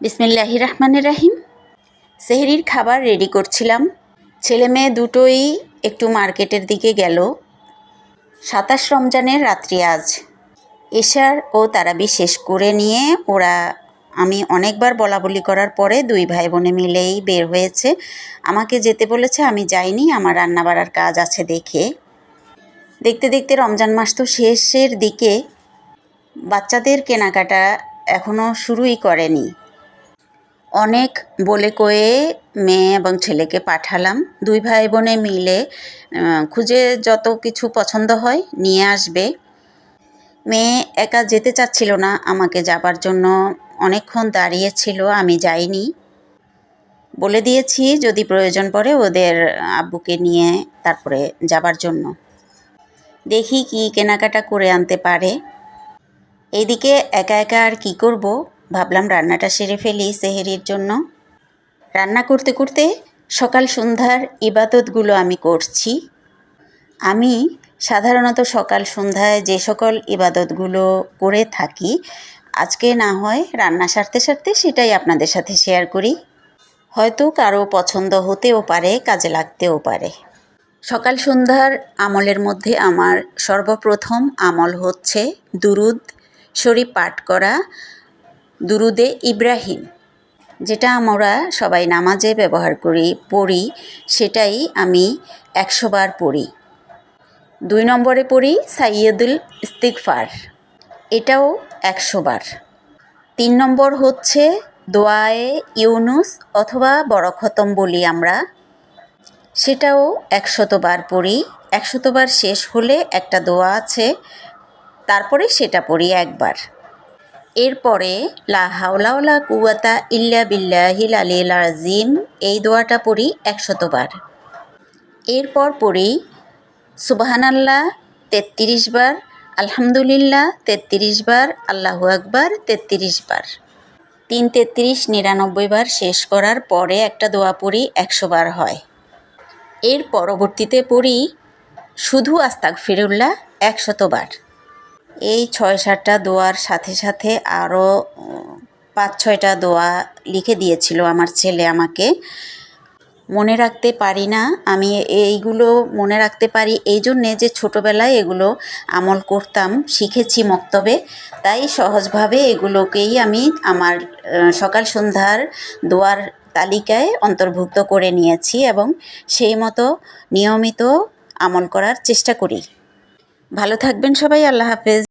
বিসমিল্লাহির রহমানির রহিম। সেহরির খাবার রেডি করছিলাম। ছেলে মেয়ে দুটোই একটু মার্কেটের দিকে গেল। ২৭ রমজানের রাত্রি আজ। এশার ও তারাবি শেষ করে নিয়ে আমি অনেকবার বলাবলি করার পরে দুই ভাই বোনে মিলেই বের হয়েছে। আমাকে যেতে বলেছে, আমি যাইনি, আমার রান্না বাড়ার কাজ আছে দেখে। দেখতে দেখতে রমজান মাস তো শেষের দিকে। বাচ্চাদের কেনাকাটা এখনও শুরুই করেনি। অনেক বলে কয়ে মেয়ে এবং ছেলেকে পাঠালাম। দুই ভাই বোনে মিলে খুঁজে যত কিছু পছন্দ হয় নিয়ে আসবে। মেয়ে একা যেতে চাচ্ছিল না, আমাকে যাবার জন্য অনেকক্ষণ দাঁড়িয়েছিল, আমি যাইনি। বলে দিয়েছি যদি প্রয়োজন পড়ে ওদের আব্বুকে নিয়ে তারপরে যাবার জন্য। দেখি কি কেনাকাটা করে আনতে পারে। এইদিকে একা একা আর কী করব, ভাবলাম রান্নাটা সেরে ফেলি সেহরির জন্য। রান্না করতে করতে সকাল সন্ধ্যার ইবাদতগুলো আমি করছি। আমি সাধারণত সকাল সন্ধ্যায় যে সকল ইবাদতগুলো করে থাকি, আজকে না হয় রান্না সারতে সারতে সেটাই আপনাদের সাথে শেয়ার করি। হয়তো কারো পছন্দ হতেও পারে, কাজে লাগতেও পারে। সকাল সন্ধ্যার আমলের মধ্যে আমার সর্বপ্রথম আমল হচ্ছে দুরুদ শরীফ পাঠ করা, দুরুদে ইব্রাহিম, যেটা আমরা সবাই নামাজে ব্যবহার পড়ি, সেটাই আমি ১০০ বার পড়ি। ২ নম্বরে পড়ি সাইয়্যিদুল ইস্তিগফার, এটাও ১০০ বার। ৩ নম্বর হচ্ছে দোয়ায়ে ইউনুস অথবা বড় খতম বলি আমরা, সেটাও ১০০ বার পড়ি। ১০০ বার শেষ হলে একটা দোয়া আছে, তারপরে সেটা পড়ি একবার। এরপরে লা হাওলা ওয়ালা কুওয়াতা ইল্লা বিল্লাহিল আলিয়্যিল আযীম, এই দোয়াটা পড়ি ১০০ বার। এরপর পড়ি সুবহানাল্লাহ ৩৩ বার, আলহামদুলিল্লাহ ৩৩ বার, আল্লাহু আকবার ৩৩ বার। ৩ ৩৩ ৯৯ বার শেষ করার পরে একটা দোয়া পড়ি, ১০০ বার হয়। এর পরবর্তীতে পড়ি শুধু আস্তাগফিরুল্লাহ ১০০ বার। এই ৬-৭টা দোয়ার সাথে সাথে আরও ৫-৬টা দোয়া লিখে দিয়েছিল আমার ছেলে আমাকে। মনে রাখতে পারি না, আমি এইগুলো মনে রাখতে পারি এই জন্যে যে ছোটোবেলায় এগুলো আমল করতাম, শিখেছি মক্তবে, তাই সহজভাবে এগুলোকেই আমি আমার সকাল সন্ধ্যার দোয়ার তালিকায় অন্তর্ভুক্ত করে নিয়েছি এবং সেই মতো নিয়মিত আমল করার চেষ্টা করি। ভালো থাকবেন সবাই, আল্লাহ হাফেজ।